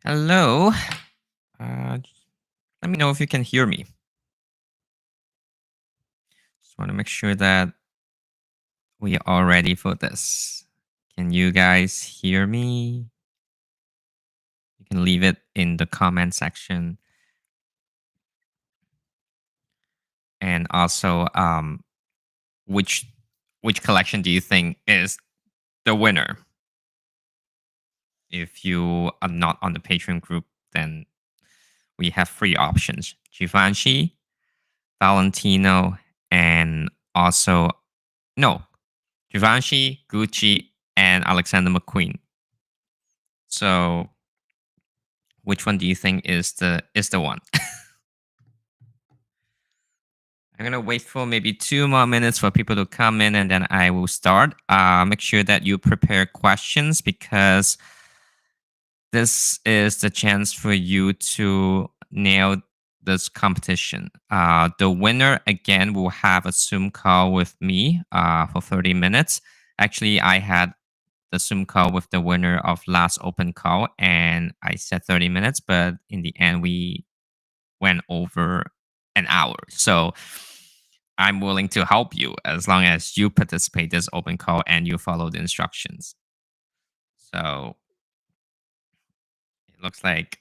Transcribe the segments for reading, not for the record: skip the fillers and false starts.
Hello. Uh, Let me know if you can hear me. Just want to make sure that we are ready for this. Can you guys hear me? You can leave it in the comment section. And also, which collection do you think is the winner? If you are not on the Patreon group, then we have three options: Givenchy, Valentino, and also no, Givenchy, Gucci, and Alexander McQueen. So, which one do you think is the one? I'm gonna wait for maybe 2 more minutes for people to come in, and then I will start. Make sure that you prepare questions because this is the chance for you to nail this competition. The winner again will have a Zoom call with me for 30 minutes. Actually, I had the Zoom call with the winner of last open call, and I said 30 minutes, but in the end, we went over an hour. So I'm willing to help you as long as you participate this open call and you follow the instructions. So it looks like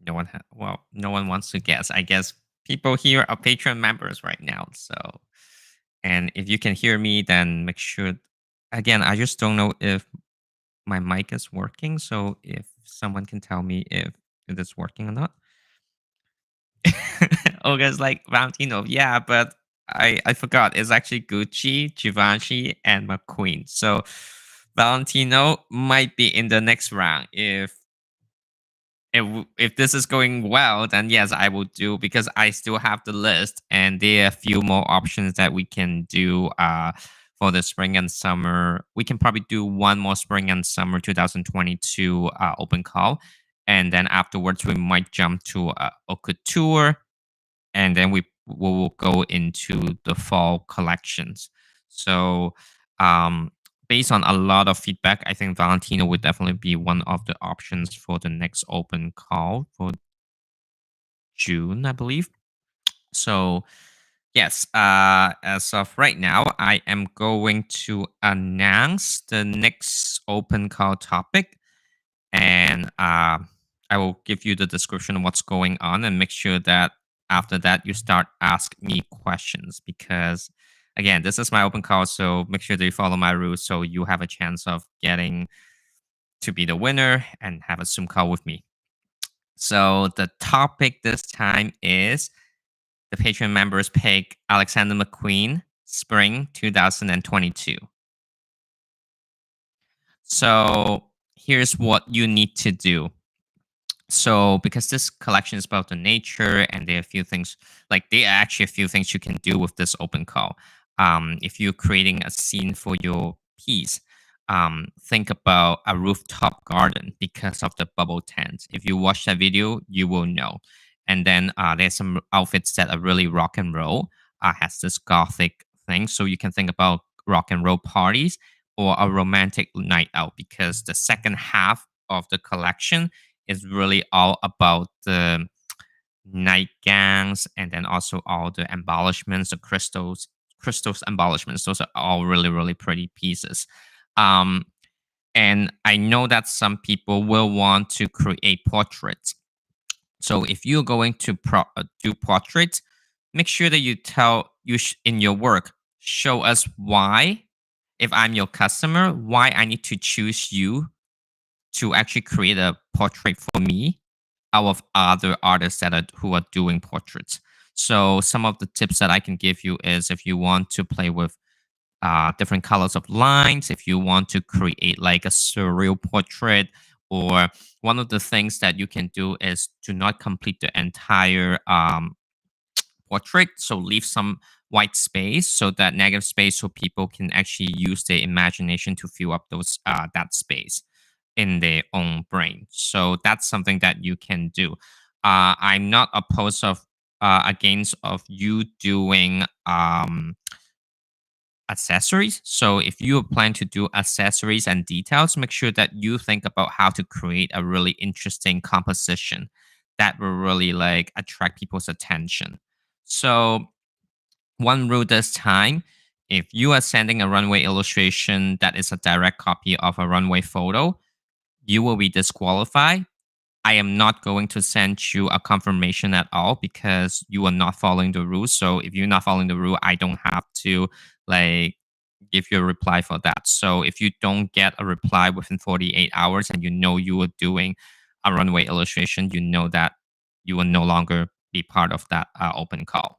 no one wants to guess. I guess people here are Patreon members right now. So, and if you can hear me, then make sure. Again, I just don't know if my mic is working. So if someone can tell me if it is working or not. Olga's like Valentino, yeah, but I forgot. It's actually Gucci, Givenchy, and McQueen. So Valentino might be in the next round. If this is going well, then yes, I will do because I still have the list and there are a few more options that we can do for the spring and summer. We can probably do one more spring and summer 2022 open call. And then afterwards, we might jump to a couture and then we will go into the fall collections. So, based on a lot of feedback, I think Valentino would definitely be one of the options for the next open call for June, I believe. So, yes, as of right now, I am going to announce the next open call topic and I will give you the description of what's going on and make sure that after that you start asking me questions because again this is my open call, so make sure that you follow my rules so you have a chance of getting to be the winner and have a Zoom call with me. So the topic this time is the Patreon members pick Alexander McQueen spring 2022. So here's what you need to do. So because this collection is about the nature and there are a few things there are actually a few things you can do with this open call. If you're creating a scene for your piece, think about a rooftop garden because of the bubble tent. If you watch that video, you will know. And then there's some outfits that are really rock and roll, has this gothic thing. So you can think about rock and roll parties or a romantic night out because the second half of the collection is really all about the nightgowns and then also all the embellishments, the crystals embellishments. Those are all really, really pretty pieces. Um, and I know that some people will want to create portraits. So if you're going to do portraits, make sure that you in your work, show us why, if I'm your customer, why I need to choose you to actually create a portrait for me out of other artists who are doing portraits. So some of the tips that I can give you is if you want to play with different colors of lines, if you want to create like a surreal portrait, or one of the things that you can do is to not complete the entire portrait. So leave some white space, so that negative space, so people can actually use their imagination to fill up those that space in their own brain. So that's something that you can do. I'm not opposed of against of you doing accessories. So if you plan to do accessories and details, make sure that you think about how to create a really interesting composition that will really like attract people's attention. So one rule this time, if you are sending a runway illustration that is a direct copy of a runway photo, you will be disqualified. I am not going to send you a confirmation at all because you are not following the rules. So if you're not following the rule, I don't have to like give you a reply for that. So if you don't get a reply within 48 hours and you know you were doing a runway illustration, you know that you will no longer be part of that open call.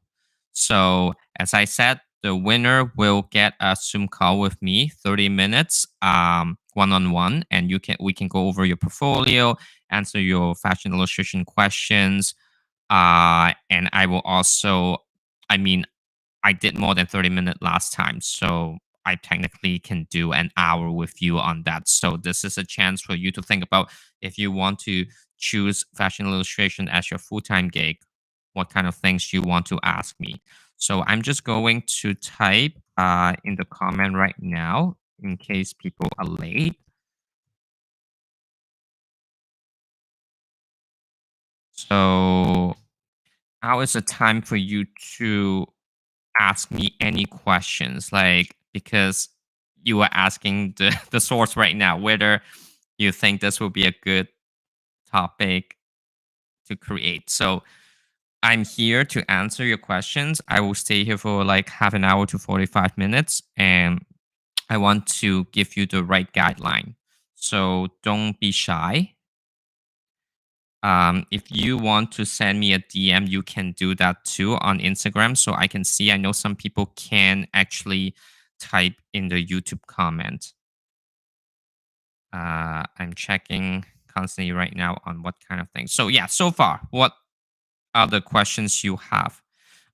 So as I said, the winner will get a Zoom call with me, 30 minutes, one on one, and we can go over your portfolio, answer your fashion illustration questions, and I will also, I mean, I did more than 30 minutes last time, so I technically can do an hour with you on that. So this is a chance for you to think about if you want to choose fashion illustration as your full-time gig, what kind of things you want to ask me. So I'm just going to type in the comment right now in case people are late. So now is the time for you to ask me any questions, like because you are asking the source right now whether you think this will be a good topic to create. So I'm here to answer your questions. I will stay here for like half an hour to 45 minutes, and I want to give you the right guideline. So don't be shy. If you want to send me a DM, you can do that too on Instagram so I can see. I know some people can actually type in the YouTube comment. I'm checking constantly right now on what kind of things. So, yeah, so far, what are the questions you have?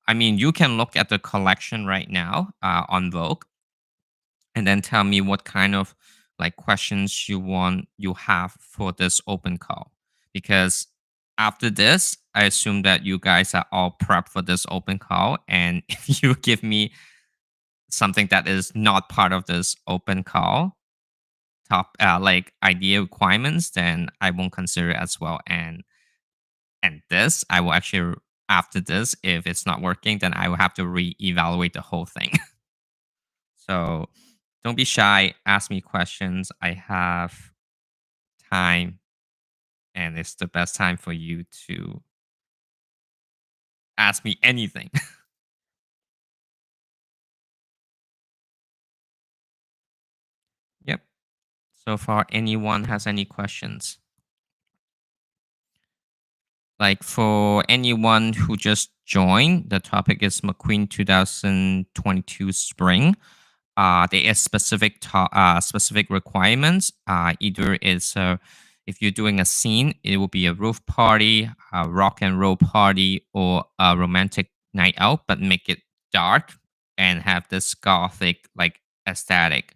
I mean, you can look at the collection right now on Vogue and then tell me what kind of like questions you have for this open call, because after this I assume that you guys are all prepped for this open call, and if you give me something that is not part of this open call top like idea requirements, then I won't consider it as well. And this I will actually, after this, if it's not working, then I will have to reevaluate the whole thing. So don't be shy. Ask me questions. I have time, and it's the best time for you to ask me anything. Yep. So far, anyone has any questions? Like for anyone who just joined, the topic is McQueen 2022 spring. There is specific requirements. Either it's if you're doing a scene, it will be a roof party, a rock and roll party, or a romantic night out, but make it dark and have this gothic like aesthetic.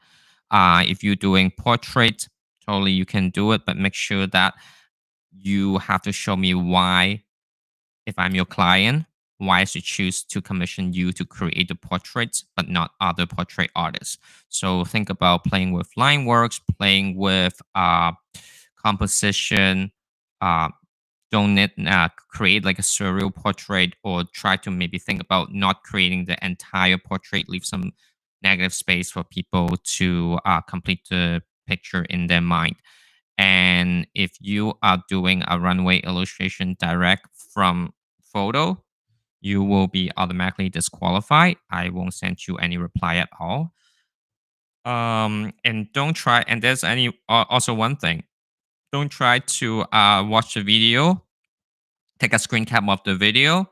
If you're doing portrait, totally you can do it, but make sure that you have to show me why, if I'm your client, why I should choose to commission you to create the portraits, but not other portrait artists. So think about playing with line works, playing with composition. Uh, don't create like a surreal portrait, or try to maybe think about not creating the entire portrait. Leave some negative space for people to complete the picture in their mind. And if you are doing a runway illustration direct from photo, you will be automatically disqualified. I won't send you any reply at all. And don't try. And there's also one thing. Don't try to watch the video, take a screen cap of the video,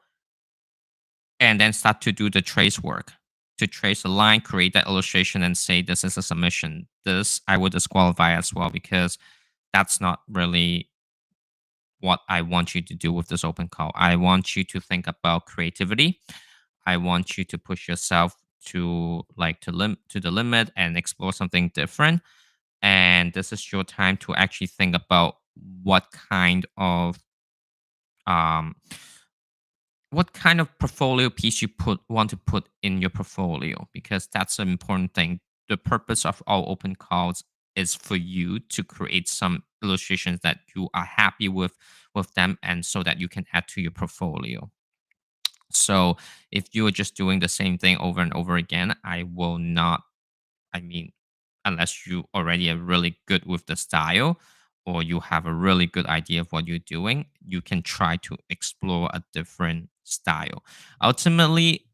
and then start to do the trace work to trace a line, create that illustration, and say this is a submission. This I would disqualify as well, because that's not really what I want you to do with this open call. I want you to think about creativity. I want you to push yourself to to the limit and explore something different. And this is your time to actually think about what kind of um what kind of portfolio piece you put want to put in your portfolio, because that's an important thing. The purpose of all open calls is for you to create some illustrations that you are happy with them, and so that you can add to your portfolio. So if you are just doing the same thing over and over again, I will not, I mean, unless you already are really good with the style, or you have a really good idea of what you're doing, you can try to explore a different style. Ultimately,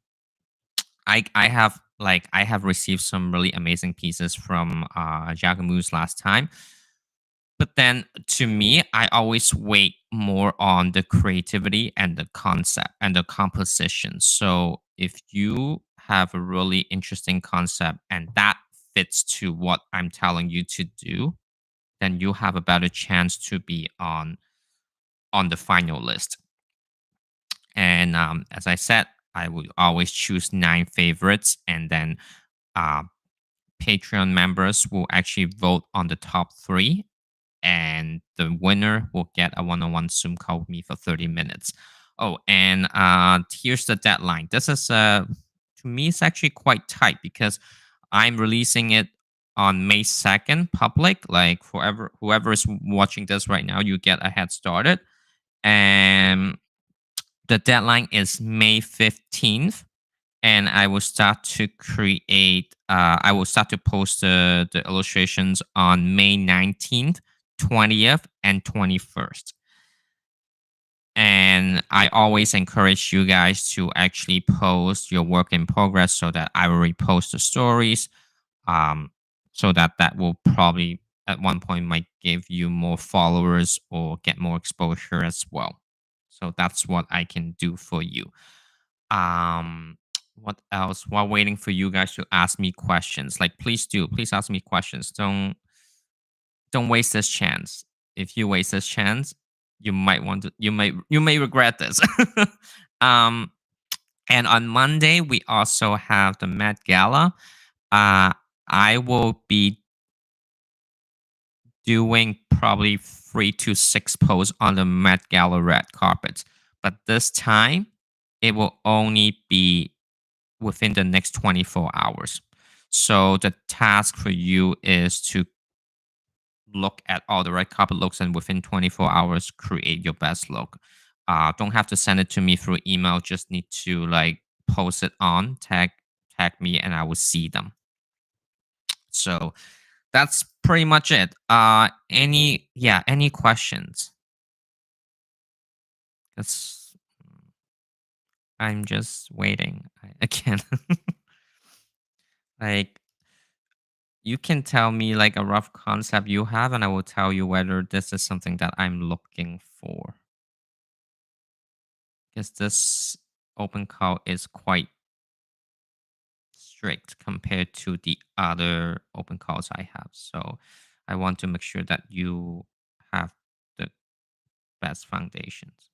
I have received some really amazing pieces from Jagamoose last time. But then to me, I always wait more on the creativity and the concept and the composition. So if you have a really interesting concept and that fits to what I'm telling you to do, then you have a better chance to be on the final list. And as I said, I will always choose 9 favorites, and then uh, Patreon members will actually vote on the top 3, and the winner will get a one-on-one Zoom call with me for 30 minutes. Oh, and here's the deadline. This is to me, it's actually quite tight because I'm releasing it on May 2nd, public. Like whoever is watching this right now, you get a head started. And the deadline is May 15th, and I will start to I will start to post the illustrations on May 19th, 20th, and 21st. And I always encourage you guys to actually post your work in progress so that I will repost the stories. Um, so that will probably at one point might give you more followers or get more exposure as well. So that's what I can do for you. Um, what else? While waiting for you guys to ask me questions, like please ask me questions. Don't waste this chance. If you waste this chance, you may regret this. um, and on Monday we also have the Met Gala. Uh, I will be doing probably 3 to 6 posts on the Met Gala red carpets, but this time it will only be within the next 24 hours. So the task for you is to look at all the red carpet looks and within 24 hours create your best look. Don't have to send it to me through email. Just need to like post it on tag me and I will see them. So that's pretty much it. Any questions? Because I'm just waiting. Again, like you can tell me like a rough concept you have, and I will tell you whether this is something that I'm looking for. Because this open call is quite strict compared to the other open calls I have. So I want to make sure that you have the best foundations.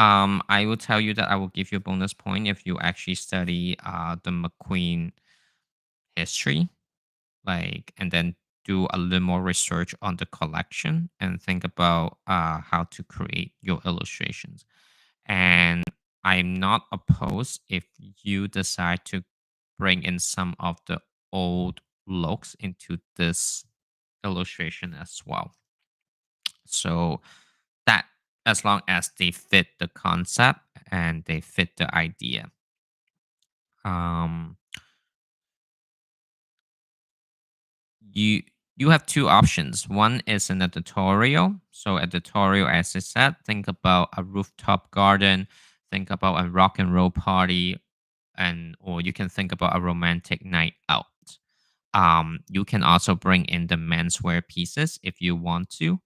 I will tell you that I will give you a bonus point if you actually study the McQueen history, like, and then do a little more research on the collection and think about how to create your illustrations. And I'm not opposed if you decide to bring in some of the old looks into this illustration as well. So that, as long as they fit the concept and they fit the idea. Um, you you have 2 options. One is an editorial. So editorial, as I said, think about a rooftop garden, think about a rock and roll party, and or you can think about a romantic night out. You can also bring in the menswear pieces if you want to,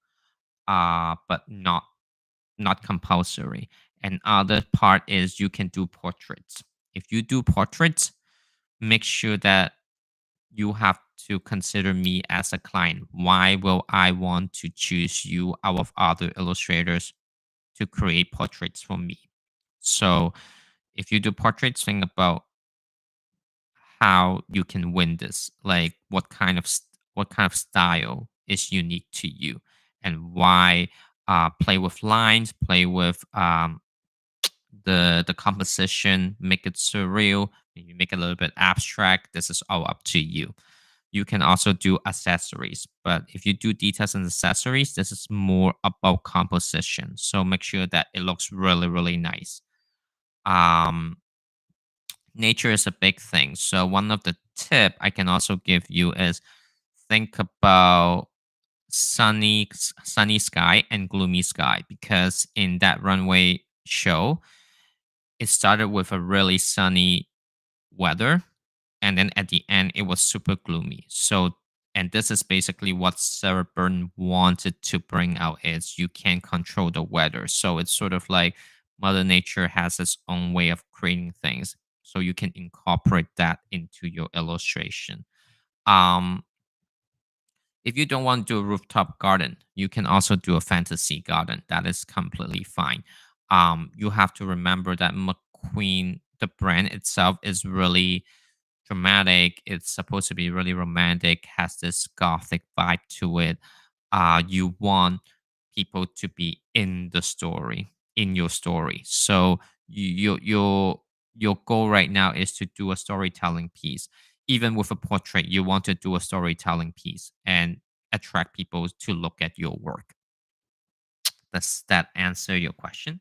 but not compulsory. And other part is you can do portraits. If you do portraits, make sure that you have to consider me as a client. Why will I want to choose you out of other illustrators to create portraits for me? So if you do portraits, think about how you can win this. Like what kind of style is unique to you, and why. Play with lines, play with the composition, make it surreal, maybe make it a little bit abstract. This is all up to you. You can also do accessories, but if you do details and accessories, this is more about composition. So make sure that it looks really, really nice. Um, Nature is a big thing. So one of the tip I can also give you is think about sunny sky and gloomy sky, because in that runway show it started with a really sunny weather, and then at the end it was super gloomy. So, and this is basically what Sarah Burton wanted to bring out, is you can't control the weather. So it's sort of like Mother Nature has its own way of creating things, so you can incorporate that into your illustration. um if you don't want to do a rooftop garden, you can also do a fantasy garden. That is completely fine. You have to remember that McQueen, the brand itself, is really dramatic. It's supposed to be really romantic, has this gothic vibe to it. You want people to be in the story, in your story. So your goal right now is to do a storytelling piece. Even with a portrait, you want to do a storytelling piece and attract people to look at your work. Does that answer your question?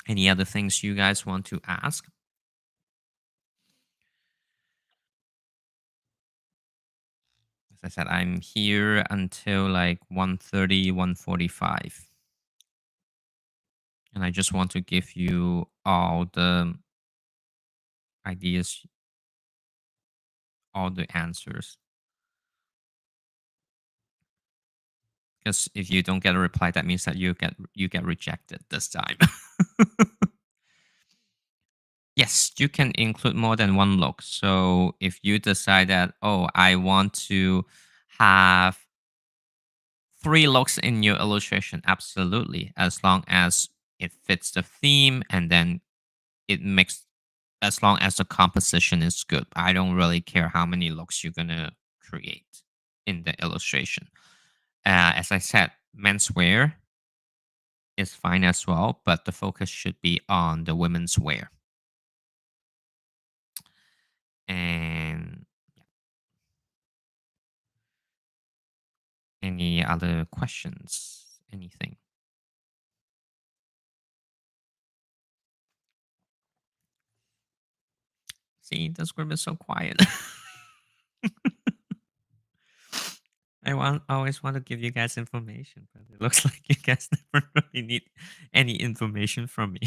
Any other things you guys want to ask? As I said, I'm here until like 1:30, 1:45. And I just want to give you all the ideas, all the answers. Because if you don't get a reply, that means that you get rejected this time. Yes, you can include more than one look. So if you decide that, oh, I want to have three looks in your illustration, absolutely. As long as it fits the theme, and then it makes, as long as the composition is good. I don't really care how many looks you're gonna create in the illustration. As I said, menswear is fine as well, but the focus should be on the women's wear. And any other questions? Anything? See, the script is so quiet. I always want to give you guys information, but it looks like you guys never really need any information from me.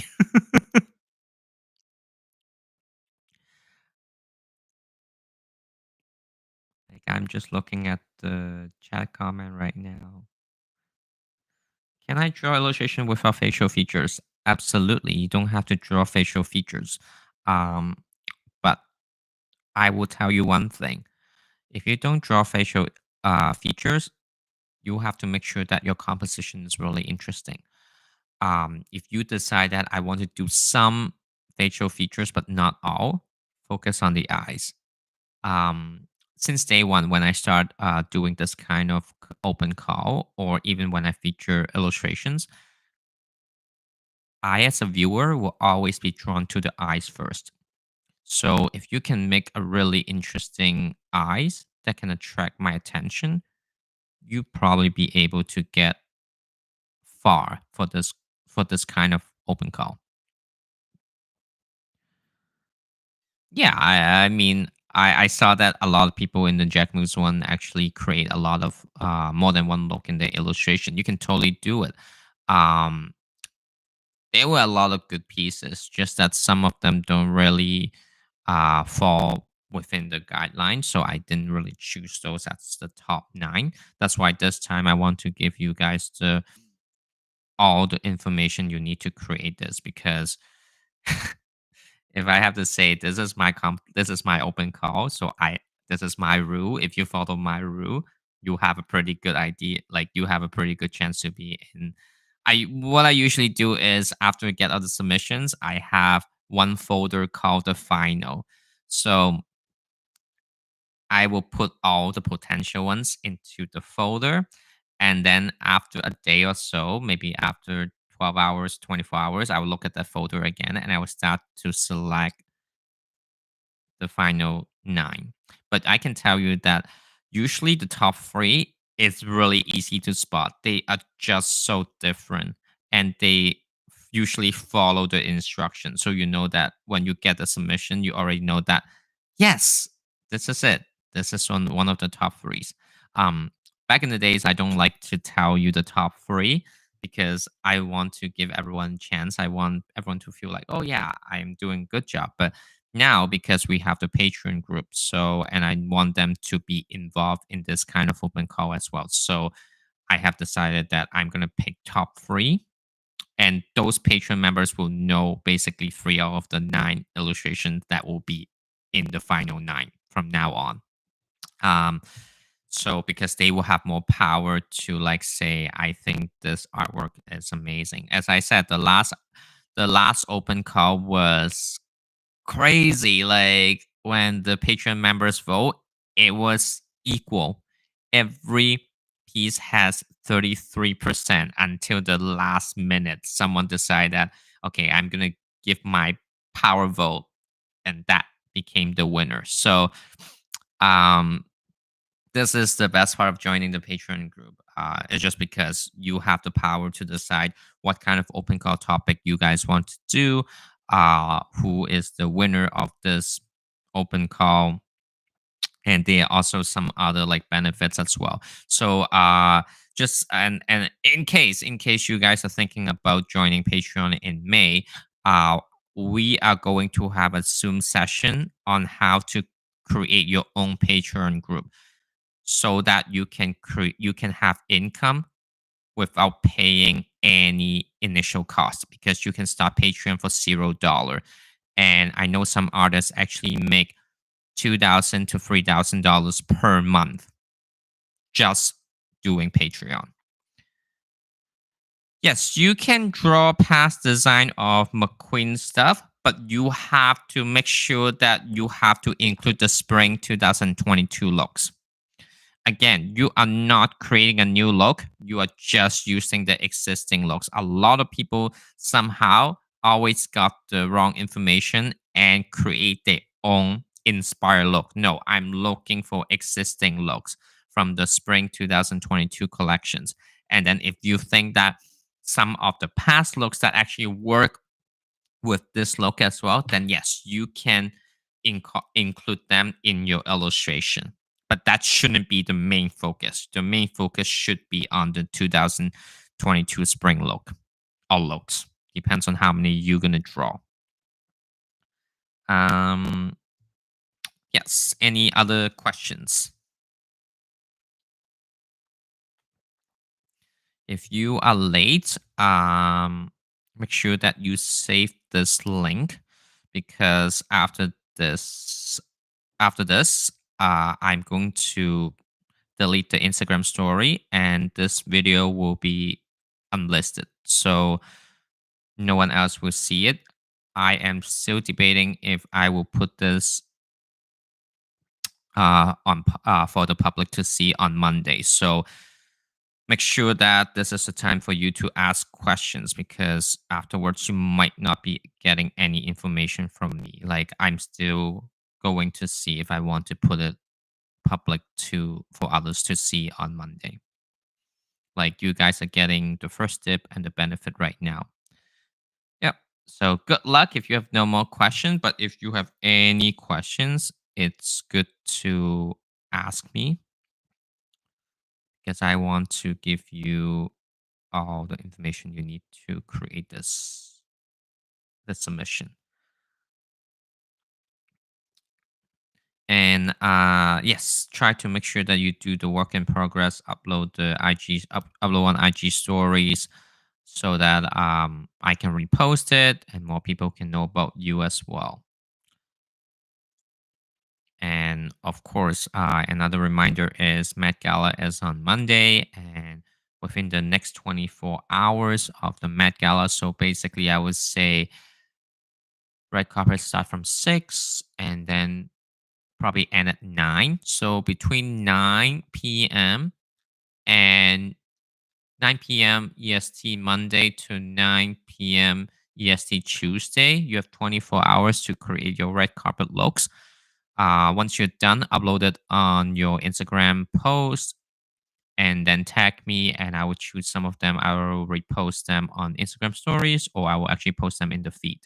Like, I'm just looking at the chat comment right now. Can I draw illustration without facial features? Absolutely. You don't have to draw facial features. Um, but I will tell you one thing. If you don't draw facial features, you have to make sure that your composition is really interesting. If you decide that I want to do some facial features but not all, focus on the eyes. Um, since day one, when I start doing this kind of open call, or even when I feature illustrations, I, as a viewer, will always be drawn to the eyes first. So if you can make a really interesting eyes that can attract my attention, you probably be able to get far for this kind of open call. Yeah, I mean, I saw that a lot of people in the Jack Moose one actually create a lot of more than one look in the illustration. You can totally do it. Um, there were a lot of good pieces, just that some of them don't really fall within the guidelines. So I didn't really choose those as the top nine. That's why this time I want to give you guys the all the information you need to create this, because if I have to say, this is my open call, so I this is my rule. If you follow my rule, you have a pretty good idea. Like, you have a pretty good chance to be in. I What I usually do is, after I get all the submissions, I have one folder called the final. So I will put all the potential ones into the folder. And then after a day or so, maybe after 12 hours, 24 hours, I will look at that folder again and I will start to select the final nine. But I can tell you that usually the top three is really easy to spot. They are just so different and they usually follow the instructions. So you know that when you get the submission, you already know that, yes, this is it. This is one of the top threes. Um, Back in the days, I don't like to tell you the top three because I want to give everyone a chance. I want everyone to feel like, oh yeah, I'm doing a good job. But now because we have the Patreon group, so and I want them to be involved in this kind of open call as well. So I have decided that I'm gonna pick top three, and those Patreon members will know basically three out of the nine illustrations that will be in the final nine from now on. Um, so because they will have more power to like say, I think this artwork is amazing. As I said, the last open call was crazy. Like when the Patreon members vote, it was equal. Every piece has 33% until the last minute. Someone decided that, okay, I'm going to give my power vote. And that became the winner. So, um, this is the best part of joining the Patreon group. It's just because you have the power to decide what kind of open call topic you guys want to do, who is the winner of this open call, and there are also some other like benefits as well. So just and in case you guys are thinking about joining Patreon in May, uh we are going to have a Zoom session on how to create your own Patreon group so that you can have income without paying any initial cost because you can start Patreon for $0. And I know some artists actually make $2,000 to $3,000 per month just doing Patreon. Yes, you can draw past design of McQueen stuff, but you have to make sure that you have to include the spring 2022 looks. Again, you are not creating a new look. You are just using the existing looks. A lot of people somehow always got the wrong information and create their own inspired look. No, I'm looking for existing looks from the spring 2022 collections. And then if you think that some of the past looks that actually work with this look as well, then yes, you can include them in your illustration. But that shouldn't be the main focus. The main focus should be on the 2022 spring look or looks. Depends on how many you're gonna draw. Um, yes. Any other questions? If you are late, make sure that you save this link because after this, I'm going to delete the Instagram story and this video will be unlisted. So no one else will see it. I am still debating if I will put this for the public to see on Monday. So make sure that this is a time for you to ask questions because afterwards you might not be getting any information from me. Like I'm still going to see if I want to put it public to for others to see on Monday. Like you guys are getting the first tip and the benefit right now. Yep. So good luck if you have no more questions. But if you have any questions, it's good to ask me because I want to give you all the information you need to create this submission. And yes, try to make sure that you do the work in progress, upload on IG stories, so that I can repost it and more people can know about you as well. And of course, another reminder is Met Gala is on Monday and within the next 24 hours of the Met Gala. So basically, I would say red carpet start from 6 and then probably end at 9. So between 9 p.m. and 9 p.m. EST Monday to 9 p.m. EST Tuesday, you have 24 hours to create your red carpet looks. Once you're done, upload it on your Instagram post and then tag me, and I will choose some of them. I will repost them on Instagram stories, or I will actually post them in the feed.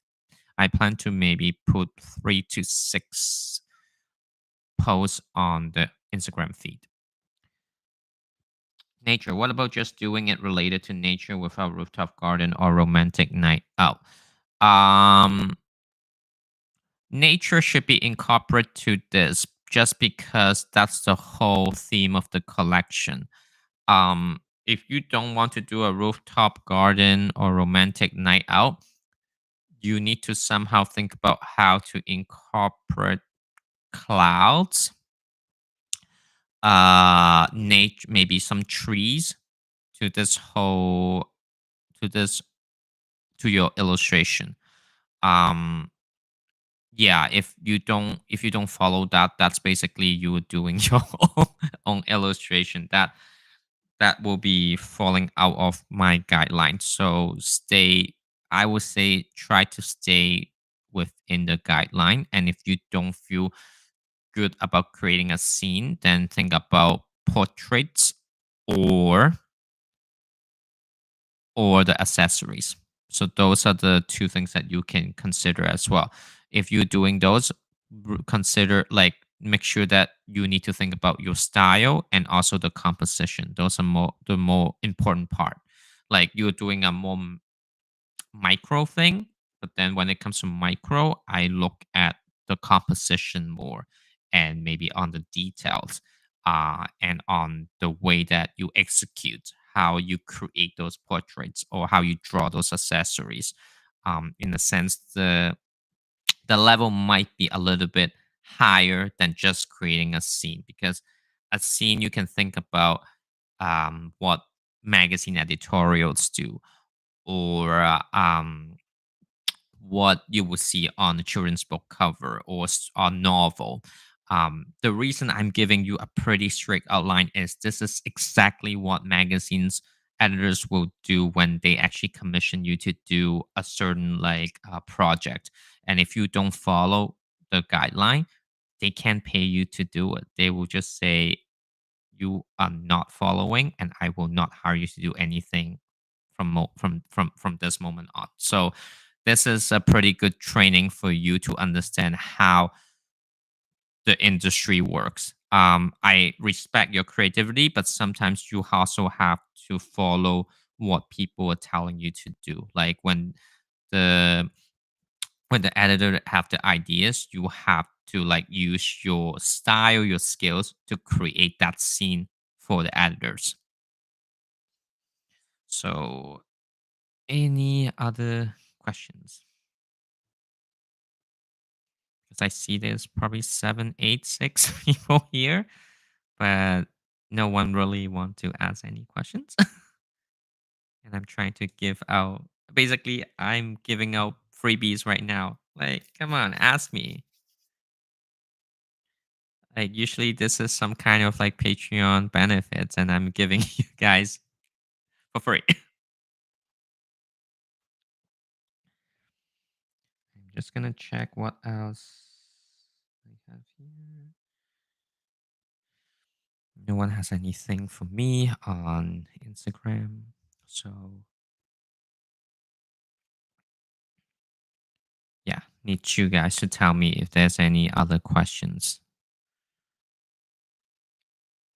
I plan to maybe put 3 to 6 posts on the Instagram feed. Nature. What about just doing it related to nature without rooftop garden or romantic night out? Um, Nature should be incorporated to this just because that's the whole theme of the collection. If you don't want to do a rooftop garden or romantic night out, you need to somehow think about how to incorporate clouds, nature, maybe some trees to this whole to this to your illustration. Um, yeah, if you don't follow that, that's basically you doing your own illustration. That will be falling out of my guidelines. So I would say try to stay within the guideline. And if you don't feel good about creating a scene, then think about portraits or or the accessories. So those are the two things that you can consider as well. If you're doing those, consider like make sure that you need to think about your style and also the composition. Those are the more important part. Like you're doing a more micro thing, but then when it comes to micro, I look at the composition more and maybe on the details and on the way that you execute, how you create those portraits or how you draw those accessories. In a sense, the level might be a little bit higher than just creating a scene because a scene you can think about what magazine editorials do or what you would see on a children's book cover or a novel. The reason I'm giving you a pretty strict outline is this is exactly what magazines editors will do when they actually commission you to do a certain project. And if you don't follow the guideline, they can't pay you to do it. They will just say you are not following, and I will not hire you to do anything from this moment on. So this is a pretty good training for you to understand how the industry works. I respect your creativity, but sometimes you also have to follow what people are telling you to do. Like the when the editor have the ideas, you have to like use your style, your skills to create that scene for the editors. So, any other questions? Because I see there's probably 7, 8, 6 people here, but no one really want to ask any questions. And I'm trying to give out. Basically, I'm giving out freebies right now. Like, come on, ask me. Like, usually this is some kind of like Patreon benefits, and I'm giving you guys for free. I'm just gonna check what else I have here. No one has anything for me on Instagram. So, yeah, need you guys to tell me if there's any other questions.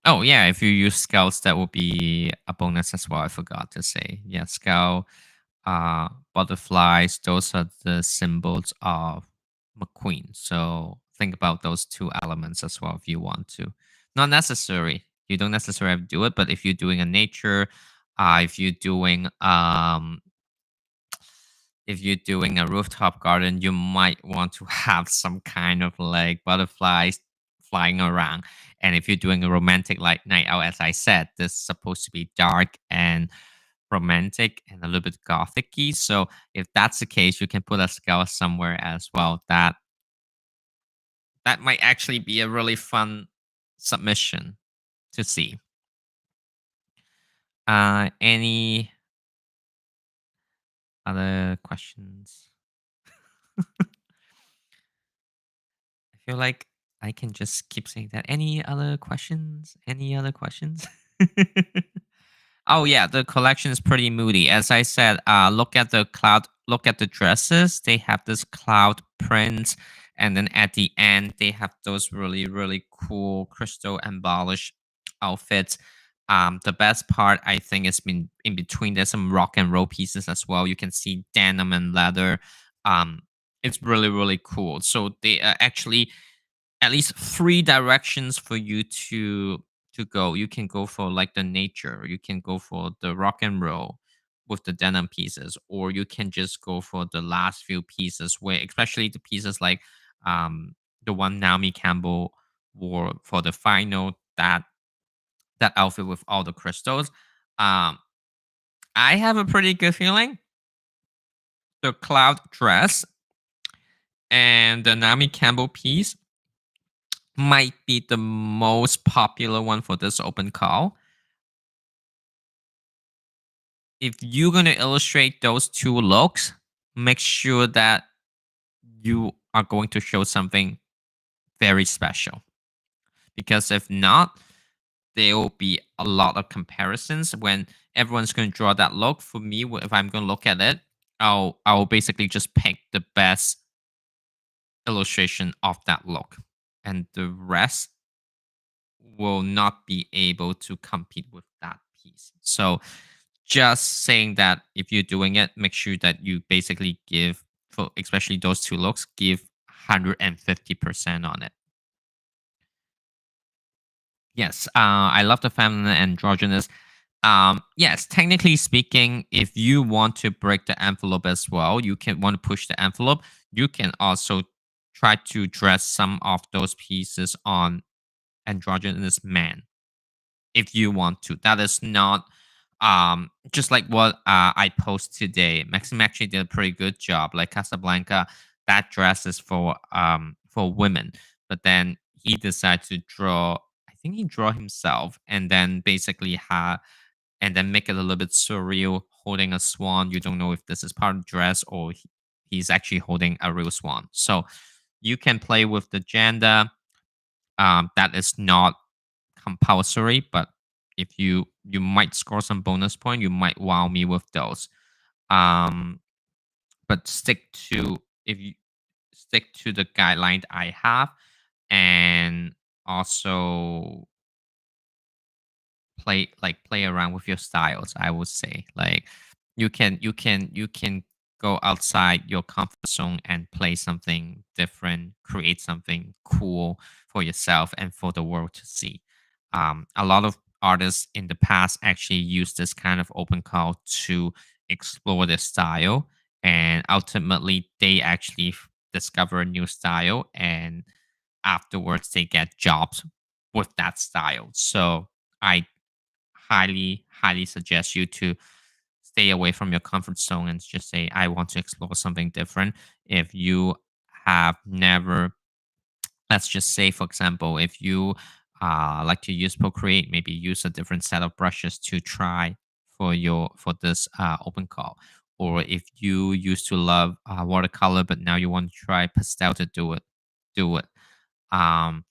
Oh, yeah, if you use scouts, that would be a bonus as well. I forgot to say. Yeah, scout, butterflies, those are the symbols of McQueen. So think about those two elements as well if you want to. Not necessary. You don't necessarily have to do it, but if you're doing a nature, if you're doing a rooftop garden, you might want to have some kind of like butterflies flying around. And if you're doing a romantic like night out, as I said, this is supposed to be dark and romantic and a little bit gothicy. So if that's the case, you can put a skull somewhere as well. That might actually be a really fun submission to see. Any other questions? I feel like I can just keep saying that. Any other questions? Any other questions? Oh yeah, the collection is pretty moody. As I said, look at the cloud. Look at the dresses. They have this cloud prints, and then at the end they have those really cool crystal embellished outfits. The best part I think is in between. There's some rock and roll pieces as well. You can see denim and leather. Um, it's really cool. So they actually at least three directions for you to go. You can go for like the nature, you can go for the rock and roll with the denim pieces, or you can just go for the last few pieces where especially the pieces like the one Naomi Campbell wore for the final, that outfit with all the crystals. Um I have a pretty good feeling the cloud dress and the Naomi Campbell piece might be the most popular one for this open call. If you're going to illustrate those two looks, make sure that you are going to show something very special. Because if not, there will be a lot of comparisons when everyone's going to draw that look. For me, if I'm going to look at it, I'll basically just pick the best illustration of that look, and the rest will not be able to compete with that piece. So just saying that if you're doing it, make sure that you basically give for especially those two looks, give 150% on it. Yes, I love the feminine androgynous. Yes, technically speaking, if you want to break the envelope as well, you can want to push the envelope. You can also try to dress some of those pieces on androgynous man if you want to. That is not just like what I post today. Maxim actually did a pretty good job. Like Casablanca, that dress is for women, but then he decided to draw. I think he draw himself, and then basically and then make it a little bit surreal, holding a swan. You don't know if this is part of the dress or he's actually holding a real swan. So you can play with the gender. That is not compulsory, but if you might score some bonus point, you might wow me with those. Um, but if you stick to the guideline I have, and also play around with your styles. I would say like you can go outside your comfort zone and play something different, create something cool for yourself and for the world to see. A lot of artists in the past actually use this kind of open call to explore their style, and ultimately they actually discover a new style, and afterwards they get jobs with that style. So I highly suggest you to stay away from your comfort zone and just say, I want to explore something different. If you have never, let's just say, for example, if you like to use Procreate, maybe use a different set of brushes to try for this open call. Or if you used to love watercolor, but now you want to try pastel to do it. Um,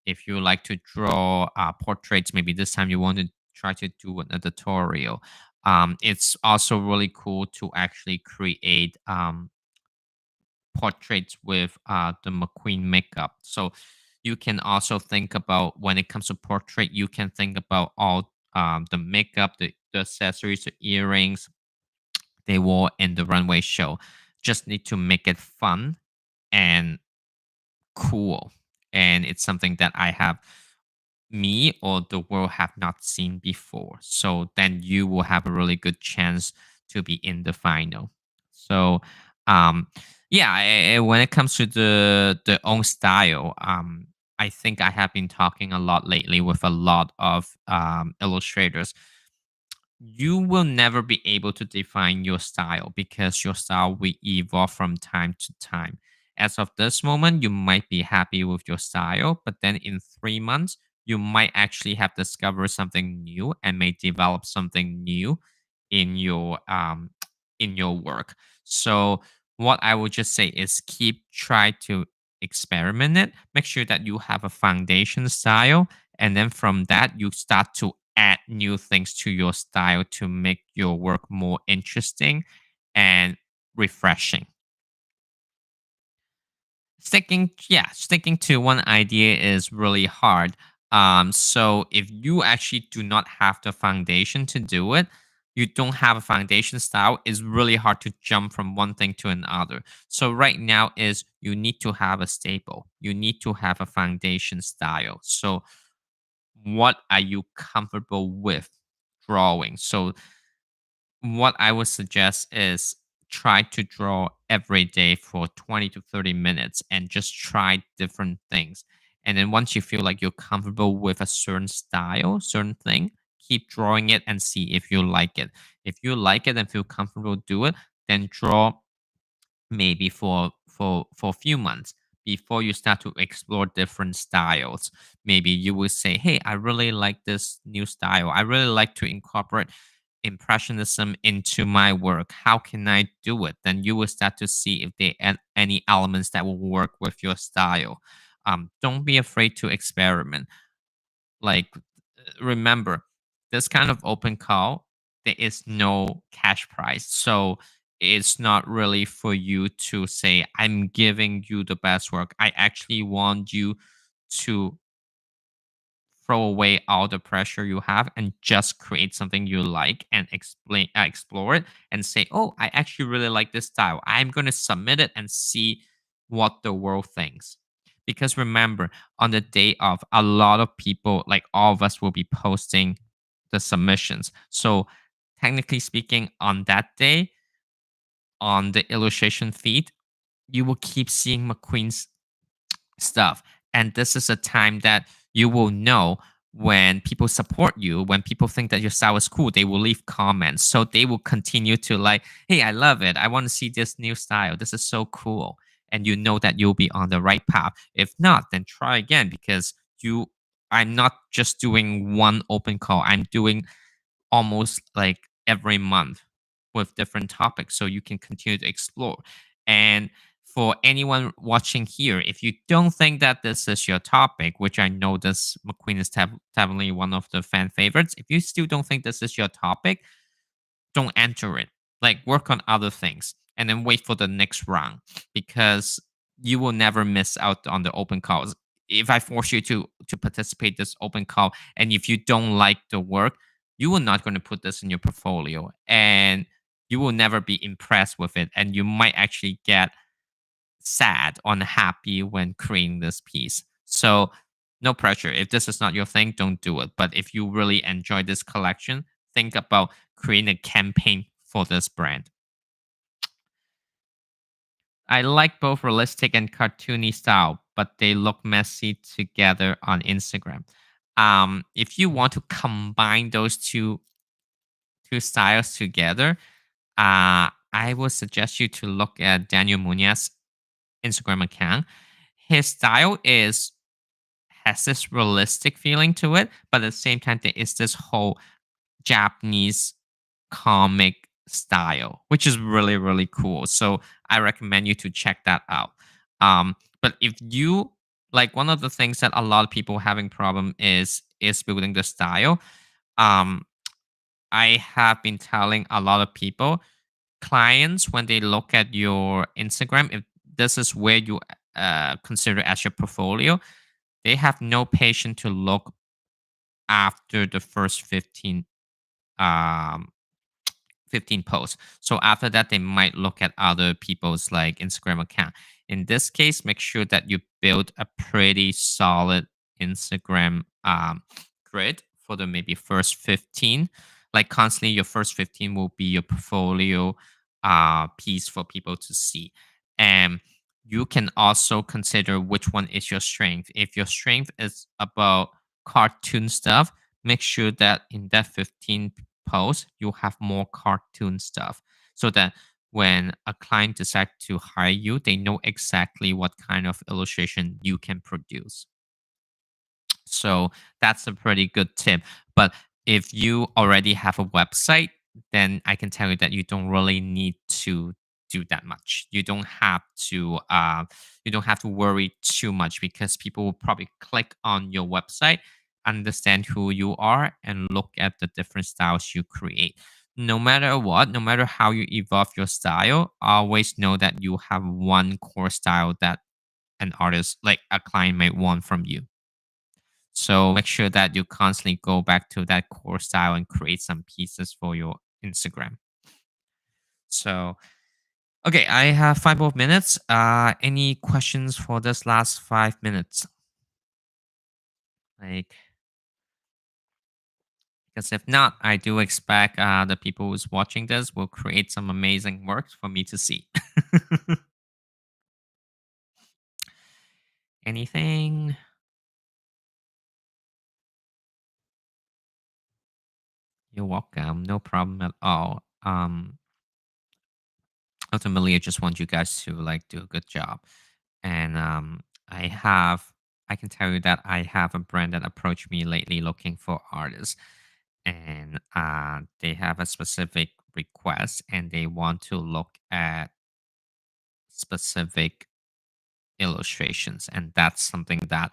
if you like to draw portraits, maybe this time you want to try to do an editorial. It's also really cool to actually create portraits with the McQueen makeup. So you can also think about when it comes to portrait, you can think about all the makeup, the accessories, the earrings they wore in the runway show. Just need to make it fun and cool. And it's something that I have me or the world have not seen before. So then you will have a really good chance to be in the final. So um yeah, when it comes to the own style, I think I have been talking a lot lately with a lot of illustrators. You will never be able to define your style because your style will evolve from time to time. as of this moment, you might be happy with your style, but then in 3 months, you might actually have discovered something new and may develop something new in your in your work. So what I would just say is keep try to experiment it. Make sure that you have a foundation style, and then from that you start to add new things to your style to make your work more interesting and refreshing. Sticking to one idea is really hard. So if you actually do not have the foundation to do it, you don't have a foundation style, it's really hard to jump from one thing to another. So right now is you need to have a staple. You need to have a foundation style. So what are you comfortable with drawing? So what I would suggest is try to draw every day for 20 to 30 minutes and just try different things. And then once you feel like you're comfortable with a certain style, certain thing, keep drawing it and see if you like it. If you like it and feel comfortable do it, then draw maybe for a few months before you start to explore different styles. Maybe you will say, hey, I really like this new style, I really like to incorporate impressionism into my work, how can I do it? Then you will start to see if there are any elements that will work with your style. Don't be afraid to experiment. Like, remember, this kind of open call, there is no cash prize. So it's not really for you to say, I'm giving you the best work. I actually want you to throw away all the pressure you have and just create something you like and explore it and say, oh, I actually really like this style, I'm going to submit it and see what the world thinks. Because remember, on the day of, a lot of people, like all of us, will be posting the submissions. So technically speaking, on that day, on the illustration feed, you will keep seeing McQueen's stuff. And this is a time that you will know when people support you, when people think that your style is cool, they will leave comments. So they will continue to like, hey, I love it. I want to see this new style. This is so cool. And you know that you'll be on the right path. If not, then try again because I'm not just doing one open call. I'm doing almost like every month with different topics so you can continue to explore. And for anyone watching here, if you don't think that this is your topic, which I know this McQueen is definitely one of the fan favorites, if you still don't think this is your topic, don't enter it. Like, work on other things and then wait for the next round because you will never miss out on the open calls. If I force you to participate this open call and if you don't like the work, you are not going to put this in your portfolio and you will never be impressed with it, and you might actually get sad, unhappy when creating this piece. So, no pressure. If this is not your thing, don't do it. But if you really enjoy this collection, think about creating a campaign for this brand. I like both realistic and cartoony style, but they look messy together on Instagram. If you want to combine those two styles together, I would suggest you to look at Daniel Munoz Instagram account. His style is has this realistic feeling to it, but at the same time, there is this whole Japanese comic style, which is really, really cool. So I recommend you to check that out. But if you like, one of the things that a lot of people having problem is building the style. Um, I have been telling a lot of people, clients, when they look at your Instagram, if this is where you consider as your portfolio, they have no patience to look after the first um, 15 posts. So after that, they might look at other people's like Instagram account. In this case, make sure that you build a pretty solid Instagram grid for the maybe first 15. Like, constantly, your first 15 will be your portfolio piece for people to see. And you can also consider which one is your strength. If your strength is about cartoon stuff, make sure that in that 15 post you have more cartoon stuff so that when a client decides to hire you, they know exactly what kind of illustration you can produce. So that's a pretty good tip. But if you already have a website, then I can tell you that you don't really need to do that much. You don't have to worry too much because people will probably click on your website, understand who you are, and look at the different styles you create. No matter what, no matter how you evolve your style, always know that you have one core style that an artist, like a client, might want from you. So make sure that you constantly go back to that core style and create some pieces for your Instagram. So, okay, I have 5 more minutes. Any questions for this last 5 minutes? Like, because if not, I do expect the people who's watching this will create some amazing works for me to see. Anything? You're welcome. No problem at all. Ultimately, I just want you guys to like do a good job. And I have, I can tell you that I have a brand that approached me lately looking for artists, and they have a specific request, and they want to look at specific illustrations, and that's something that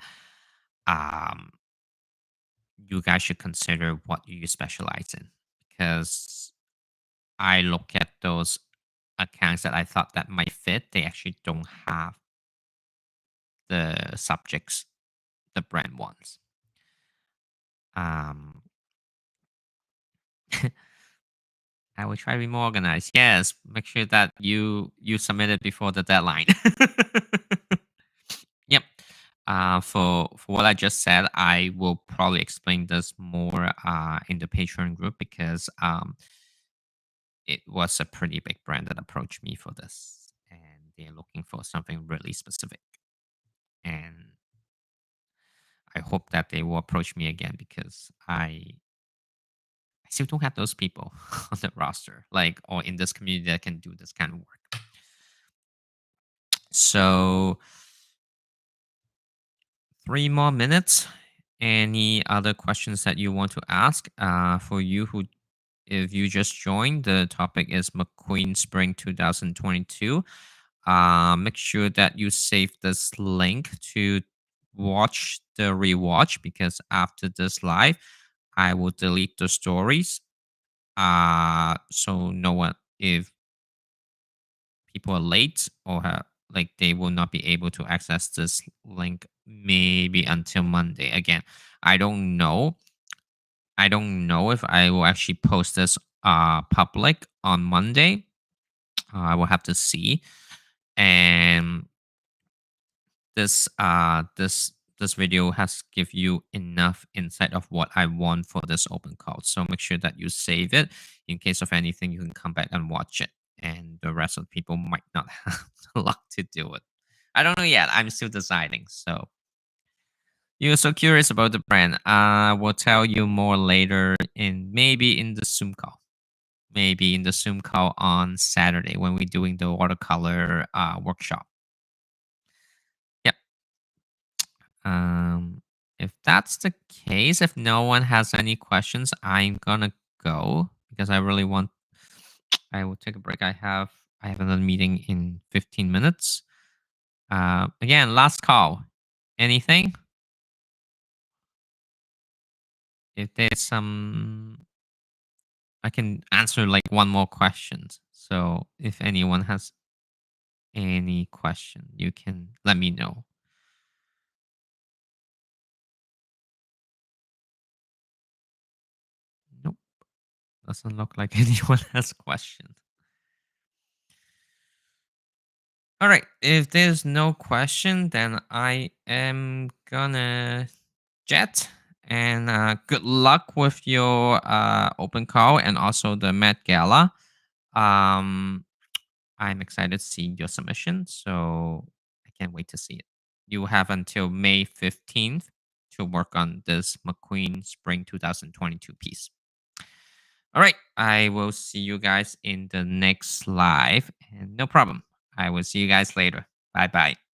um, you guys should consider what you specialize in, because I look at those accounts that I thought that might fit, they actually don't have the subjects the brand wants. Um, I will try to be more organized. Yes, make sure that you submit it before the deadline. Yep. For what I just said, I will probably explain this more in the Patreon group because it was a pretty big brand that approached me for this, and they're looking for something really specific. And I hope that they will approach me again because I still don't have those people on the roster, like, or in this community that can do this kind of work. So, 3 more minutes. Any other questions that you want to ask? For you who, if you just joined, the topic is McQueen Spring 2022. Make sure that you save this link to watch the rewatch because after this live, I will delete the stories. So no one, if people are late or have, like, they will not be able to access this link maybe until Monday. Again, I don't know. I don't know if I will actually post this public on Monday. I will have to see. And this video has give you enough insight of what I want for this open call. So make sure that you save it in case of anything. You can come back and watch it, and the rest of the people might not have the luck to do it. I don't know yet. I'm still deciding. So you're so curious about the brand. I will tell you more later in maybe in the Zoom call. Maybe in the Zoom call on Saturday when we're doing the watercolor workshop. Yep. If that's the case, if no one has any questions, I'm gonna go because I really want. I will take a break. I have another meeting in 15 minutes. Again, last call. Anything? If there's some, I can answer like one more question. So if anyone has any question, you can let me know. Nope, doesn't look like anyone has questions. All right. If there's no question, then I am gonna jet. And good luck with your open call and also the Met Gala. Um, I'm excited to see your submission, so I can't wait to see it. You have until May 15th to work on this McQueen Spring 2022 piece. All right. I will see you guys in the next live. And no problem. I will see you guys later. Bye bye.